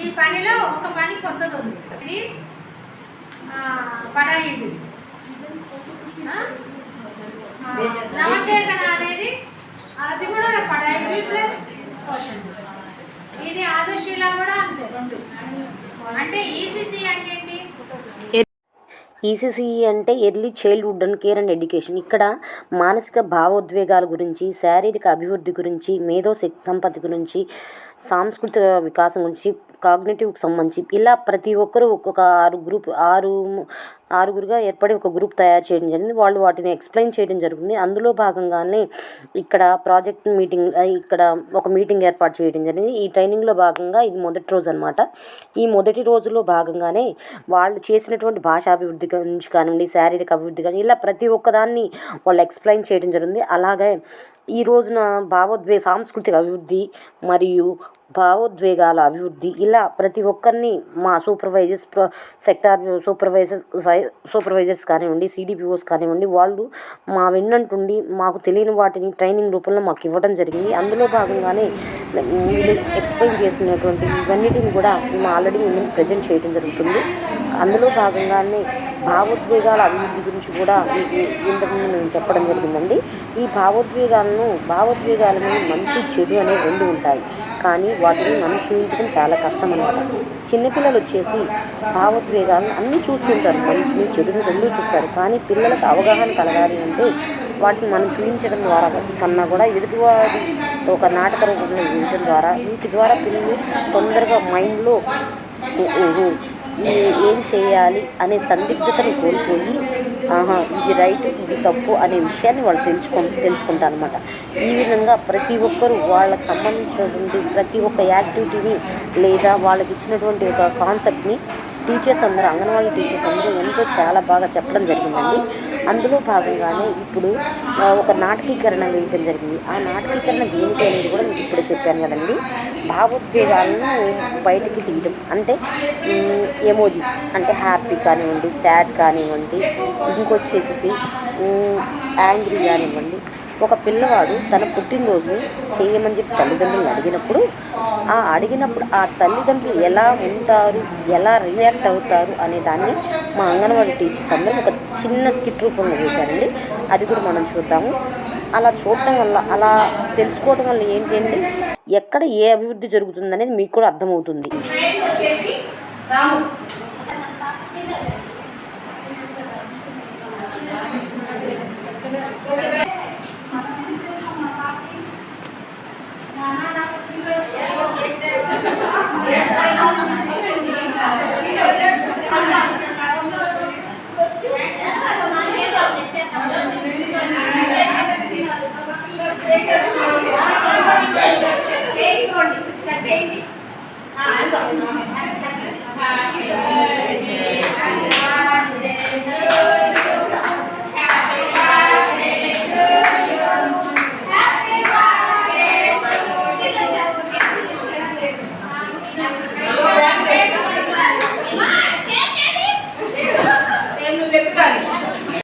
ఈ పనిలో ఒక పని కొత్తది ఉంది. ఇది పడాయిలు నవచేతన అనేది అది కూడా పడాయిలు ప్లస్ పోషన్. ఇది ఆదర్శిలా కూడా అంతే రెండు. అంటే ఈసీసీ అంటే ఏంటి? ఈసీసీ అంటే early childhood and care and education. ఇక్కడ మానసిక భావోద్వేగాల గురించి, శారీరక అభివృద్ధి గురించి, మేధో సంపత్తి గురించి, సాంస్కృతిక వికాసం గురించి, కాగ్నిటివ్కి సంబంధించి ఇలా ప్రతి ఒక్కరూ ఒక్కొక్క ఆరుగురుగా ఏర్పడి ఒక గ్రూప్ తయారు చేయడం జరిగింది. వాళ్ళు వాటిని ఎక్స్ప్లెయిన్ చేయడం జరుగుతుంది. అందులో భాగంగానే ఇక్కడ ప్రాజెక్ట్ మీటింగ్, ఇక్కడ ఒక మీటింగ్ ఏర్పాటు చేయడం జరిగింది. ఈ ట్రైనింగ్లో భాగంగా ఇది మొదటి రోజు అనమాట. ఈ మొదటి రోజులో భాగంగానే వాళ్ళు చేసినటువంటి భాషాభివృద్ధి గురించి కానివ్వండి, శారీరక అభివృద్ధి కానీ ఇలా ప్రతి ఒక్కదాన్ని వాళ్ళు ఎక్స్ప్లెయిన్ చేయడం జరిగింది. అలాగే ఈ రోజున సాంస్కృతిక అభివృద్ధి మరియు భావోద్వేగాల అభివృద్ధి ఇలా ప్రతి ఒక్కరిని మా సెక్టార్ సూపర్వైజర్స్ కానివ్వండి, సిడిపిఓస్ కానివ్వండి, వాళ్ళు మా వెన్నంటుండి మాకు తెలియని వాటిని ట్రైనింగ్ రూపంలో మాకు ఇవ్వడం జరిగింది. అందులో భాగంగానే వీళ్ళు ఎక్స్ప్లెయిన్ చేసినటువంటి ఇవన్నిటిని కూడా మేము ఆల్రెడీ ప్రజెంట్ చేయడం జరుగుతుంది. అందులో భాగంగానే భావోద్వేగాల అభివృద్ధి గురించి కూడా మీకు ఇంతకుముందు మేము చెప్పడం జరిగిందండి. ఈ భావోద్వేగాలను మంచి చెడు అనేవి రెండు ఉంటాయి, కానీ వాటిని మనం చూపించడం చాలా కష్టం అన్నమాట. చిన్నపిల్లలు వచ్చేసి భావోద్వేగాలను అన్నీ చూస్తుంటారు, మంచిని చెడుని రెండూ చూస్తారు. కానీ పిల్లలకు అవగాహన కలగాలి అంటే వాటిని మనం చూపించడం ద్వారా కన్నా కూడా ఎదుటివారి ఒక నాటక రూపంలో చూపించడం ద్వారా వీటి ద్వారా పిల్లలు తొందరగా మైండ్లో ఏం చేయాలి అనే సందిగ్ధతను కోల్పోయి ఇది రైట్ ఇది తప్పు అనే విషయాన్ని వాళ్ళు తెలుసుకుంటారు అనమాట. ఈ విధంగా ప్రతి ఒక్కరూ వాళ్ళకి సంబంధించినటువంటి ప్రతి ఒక్క యాక్టివిటీని లేదా వాళ్ళకి ఇచ్చినటువంటి ఒక కాన్సెప్ట్ని టీచర్స్ అందరూ, అంగన్వాడీ టీచర్స్ అందరూ ఎంతో చాలా బాగా చెప్పడం జరిగిందండి. అందులో భాగంగానే ఇప్పుడు ఒక నాటకీకరణ వేయడం జరిగింది. ఆ నాటకీకరణ దేనికి అనేది కూడా మీకు ఇప్పుడు చెప్పాను కదండి. భావోద్వేగాలను బయటికి తీయడం అంటే ఎమోజీస్ అంటే హ్యాపీ కానివ్వండి, సాడ్ కానివ్వండి, ఇంకొచ్చేసి యాంగ్రీ కానివ్వండి. ఒక పిల్లవాడు తన పుట్టినరోజుని చేయమని చెప్పి తల్లిదండ్రులు అడిగినప్పుడు ఆ తల్లిదండ్రులు ఎలా ఉంటారు, ఎలా రియాక్ట్ అవుతారు అనే దాన్ని మా అంగన్వాడీ టీచర్స్ అందరూ ఒక చిన్న స్కిట్ రూపంలో వేశారండి. అది కూడా మనం చూద్దాము. అలా చూడటం వల్ల, అలా తెలుసుకోవడం వల్ల ఏంటంటే ఎక్కడ ఏ అభివృద్ధి జరుగుతుంది అనేది మీకు కూడా అర్థమవుతుంది.